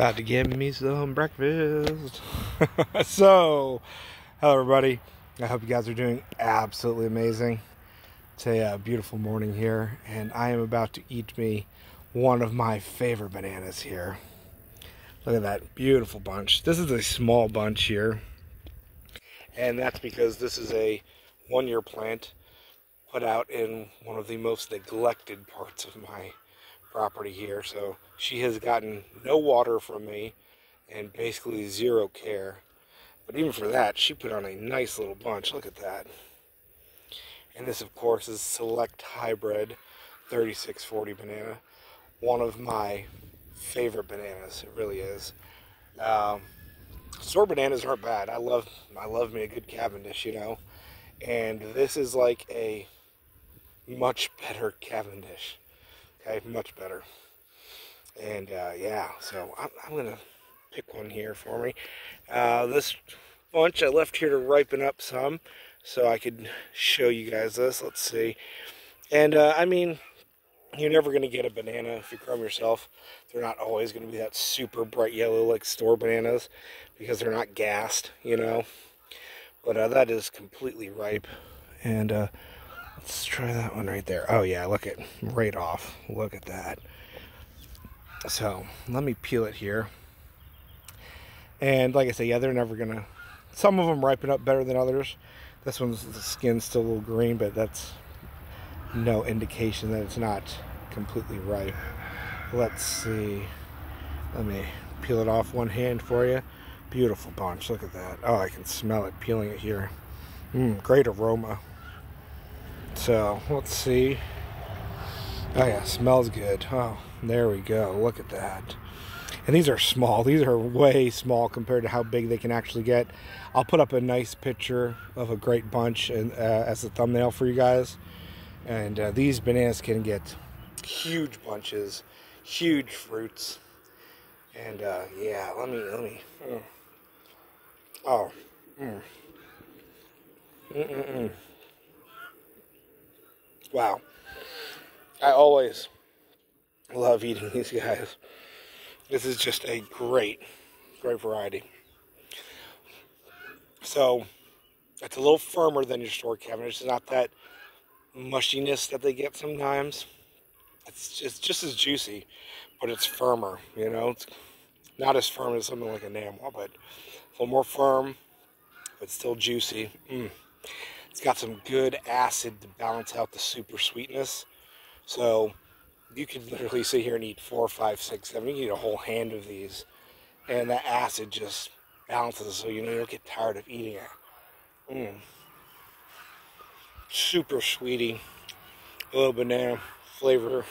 About to give me some breakfast. So, hello everybody. I hope you guys are doing absolutely amazing. It's a beautiful morning here, and I am about to eat me one of my favorite bananas here. Look at that beautiful bunch. This is a small bunch here, and that's because this is a one-year plant put out in one of the most neglected parts of my property here. So she has gotten no water from me and basically zero care. But even for that, she put on a nice little bunch. Look at that. And this, of course, is Select Hybrid 3640 banana. One of my favorite bananas. It really is. Store bananas aren't bad. I love me a good Cavendish, you know. And this is like a much better Cavendish. Okay, much better. And yeah, so I'm gonna pick one here for me. This bunch I left here to ripen up some, so I could show you guys this. Let's see. And I mean, you're never gonna get a banana if you grow them yourself. They're not always gonna be that super bright yellow like store bananas because they're not gassed, you know. But that is completely ripe. And let's try that one right there. Oh yeah, look at right off. Look at that. So let me peel it here. And like I say, yeah, they're never gonna. Some of them ripen up better than others. This one's, the skin's still a little green, but that's no indication that it's not completely ripe. Let's see. Let me peel it off one hand for you. Beautiful bunch. Look at that. Oh, I can smell it peeling it here. Great aroma. So let's see. Oh yeah, smells good. Oh, there we go. Look at that. And these are small. These are way small compared to how big they can actually get. I'll put up a nice picture of a great bunch and as a thumbnail for you guys. And these bananas can get huge bunches, huge fruits. And yeah, let me. Oh. Wow. I always love eating these guys. This is just a great variety. So, it's a little firmer than your store Cavendish. It's not that mushiness that they get sometimes. It's just as juicy, but it's firmer, you know. It's not as firm as something like enamel, but a little more firm, but still juicy. It's got some good acid to balance out the super sweetness. So you could literally sit here and eat 4, 5, 6, 7. You can eat a whole hand of these, and that acid just balances, so you know you don't get tired of eating it. Super sweety, a little banana flavor,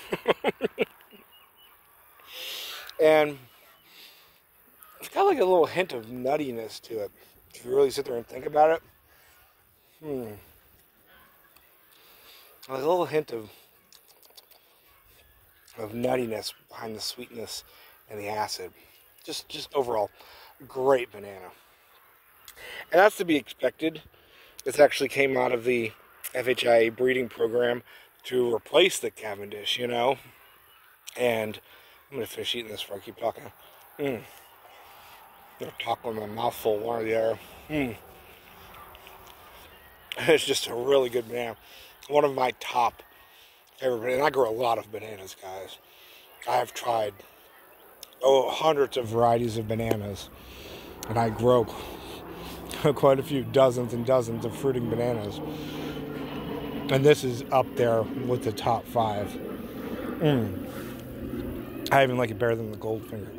and it's got like a little hint of nuttiness to it. If you really sit there and think about it, there's a little hint of nuttiness behind the sweetness and the acid. Just overall, great banana. And that's to be expected. This actually came out of the FHIA breeding program to replace the Cavendish, you know. And I'm going to finish eating this before I keep talking. I'm going to talk with my mouth full, one or the other. It's just a really good banana. One of my top favorite bananas. And I grow a lot of bananas, guys. I have tried hundreds of varieties of bananas. And I grow quite a few dozens and dozens of fruiting bananas. And this is up there with the top 5. I even like it better than the Goldfinger,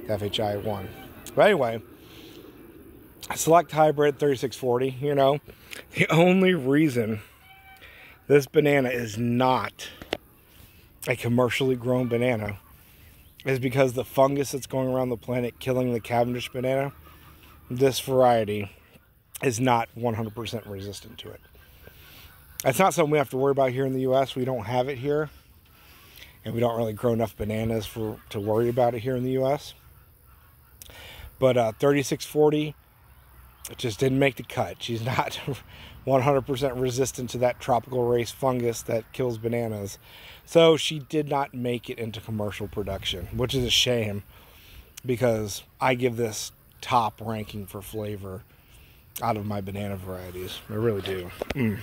FHI one. But anyway, Select Hybrid 3640, you know. The only reason this banana is not a commercially grown banana is because the fungus that's going around the planet killing the Cavendish banana, this variety is not 100% resistant to it. That's not something we have to worry about here in the U.S. We don't have it here, and we don't really grow enough bananas to worry about it here in the U.S. But 3640, it just didn't make the cut. She's not 100% resistant to that tropical race fungus that kills bananas. So she did not make it into commercial production, which is a shame. because I give this top ranking for flavor out of my banana varieties. I really do.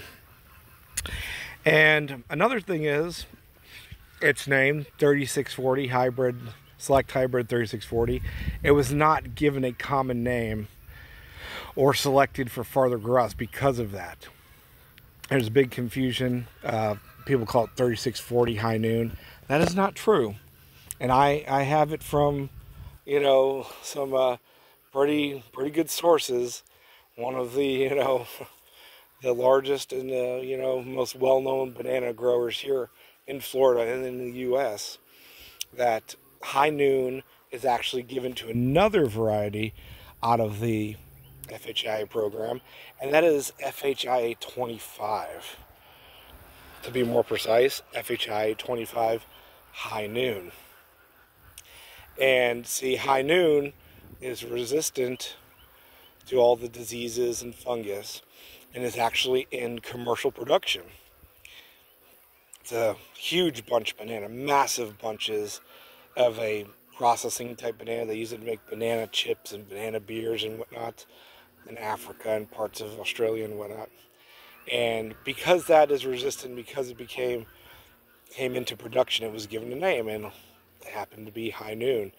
And another thing is, its name, 3640 hybrid, select hybrid 3640. It was not given a common name or selected for farther growth because of that. There's a big confusion. People call it 3640 high noon. That is not true. And I have it from, you know, some pretty good sources. One of the, you know, the largest and you know, most well-known banana growers here in Florida and in the U.S. that high noon is actually given to another variety out of the FHIA program, and that is FHIA 25. To be more precise, FHIA 25 high noon. And see, high noon is resistant to all the diseases and fungus, and is actually in commercial production. It's a huge bunch banana, massive bunches of a processing type banana. They use it to make banana chips and banana beers and whatnot in Africa and parts of Australia and whatnot. And because that is resistant, because it came into production, it was given a name, and it happened to be high noon.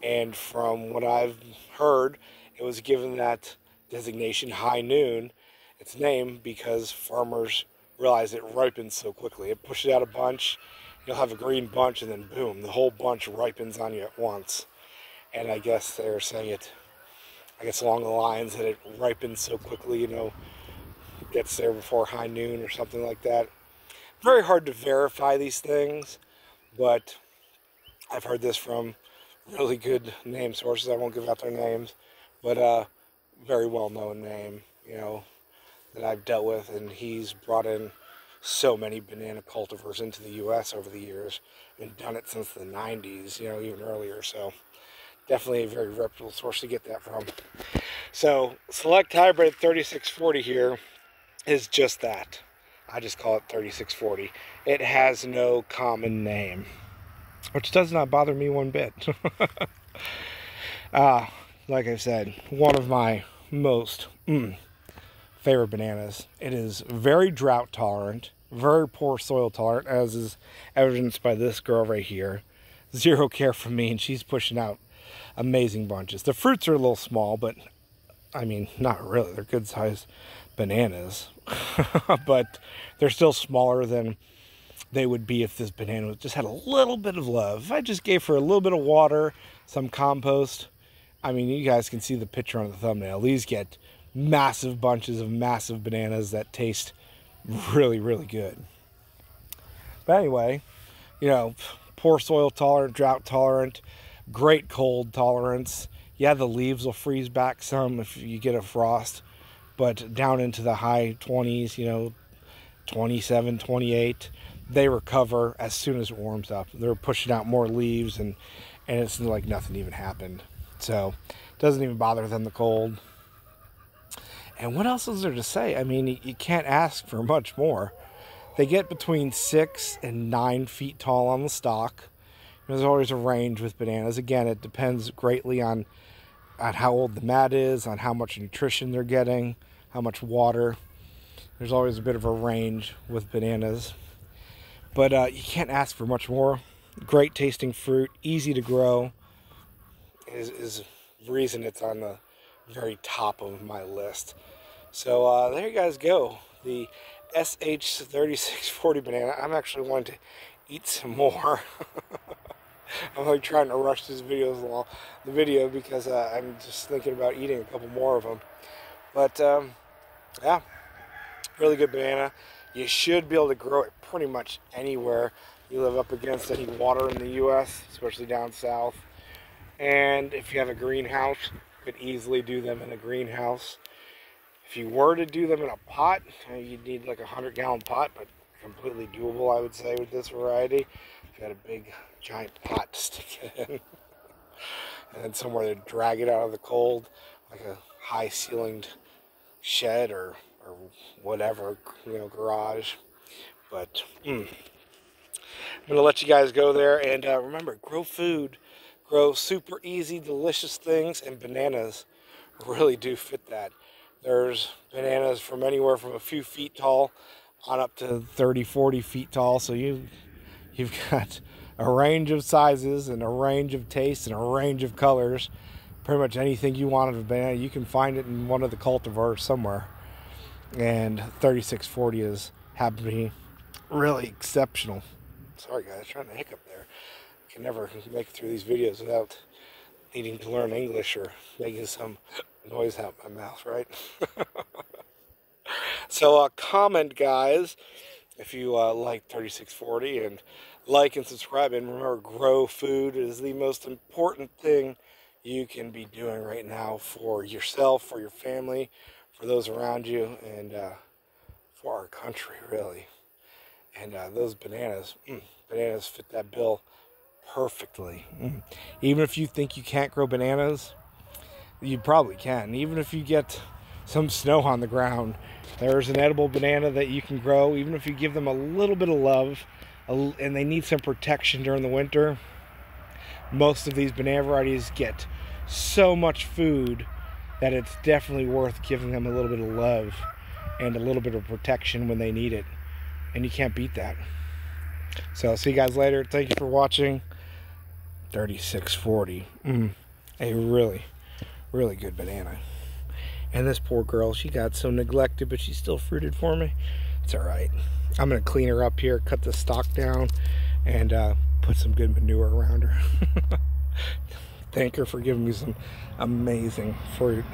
And from what I've heard, it was given that designation, high noon, its name, because farmers realize it ripens so quickly. It pushes out a bunch, you'll have a green bunch, and then boom, the whole bunch ripens on you at once. And I guess they're saying it, I guess along the lines that it ripens so quickly, you know, gets there before high noon or something like that. Very hard to verify these things, but I've heard this from really good name sources. I won't give out their names, but very well-known name, you know, that I've dealt with, and he's brought in so many banana cultivars into the U.S. over the years, and done it since the 90s, you know, even earlier. So definitely a very reputable source to get that from. So select hybrid 3640 here is just that. I just call it 3640. It has no common name, which does not bother me one bit. Like I said, one of my most favorite bananas. It is very drought tolerant, very poor soil tolerant, as is evidenced by this girl right here. Zero care from me, and she's pushing out amazing bunches. The fruits are a little small, but I mean, not really. They're good sized bananas, but they're still smaller than they would be if this banana just had a little bit of love. If I just gave her a little bit of water, some compost, I mean, you guys can see the picture on the thumbnail. These get massive bunches of massive bananas that taste really, really good. But anyway, you know, poor soil tolerant, drought tolerant, great cold tolerance. Yeah, the leaves will freeze back some if you get a frost, but down into the high 20s, you know, 27, 28, they recover as soon as it warms up. They're pushing out more leaves, and it's like nothing even happened. So it doesn't even bother them, the cold. And what else is there to say? I mean, you can't ask for much more. They get between 6 and 9 feet tall on the stalk. There's always a range with bananas. Again, it depends greatly on how old the mat is, on how much nutrition they're getting, how much water. There's always a bit of a range with bananas. But you can't ask for much more. Great tasting fruit, easy to grow, is the reason it's on the very top of my list. So there you guys go. The SH3640 banana. I'm actually going to eat some more. I'm like trying to rush this video because I'm just thinking about eating a couple more of them. But yeah, really good banana. You should be able to grow it pretty much anywhere you live up against any water in the U.S., especially down south. And if you have a greenhouse, you could easily do them in a greenhouse. If you were to do them in a pot, you'd need like a 100-gallon pot, but completely doable, I would say, with this variety. If you had a big, giant pot to stick it in, and then somewhere to drag it out of the cold, like a high-ceilinged shed or whatever, you know, garage. But I'm going to let you guys go there, and remember, grow food, grow super easy, delicious things, and bananas really do fit that. There's bananas from anywhere from a few feet tall on up to 30, 40 feet tall. So you've got a range of sizes and a range of tastes and a range of colors. Pretty much anything you want of a banana, you can find it in one of the cultivars somewhere. And 3640 is happened to be really exceptional. Sorry guys, trying to hiccup there. I can never make it through these videos without needing to learn English or making some noise out my mouth, right? So comment, guys, if you like 3640, and like and subscribe. And remember, grow food is the most important thing you can be doing right now for yourself, for your family, for those around you, and for our country, really. And those bananas fit that bill perfectly. Even if you think you can't grow bananas, you probably can. Even if you get some snow on the ground, there's an edible banana that you can grow. Even if you give them a little bit of love, and they need some protection during the winter. Most of these banana varieties get so much food that it's definitely worth giving them a little bit of love and a little bit of protection when they need it. And you can't beat that. So I'll see you guys later. Thank you for watching. 3640. A really, really good banana. And this poor girl, she got so neglected, but she's still fruited for me. It's all right. I'm going to clean her up here, cut the stalk down, and put some good manure around her. Thank her for giving me some amazing fruit.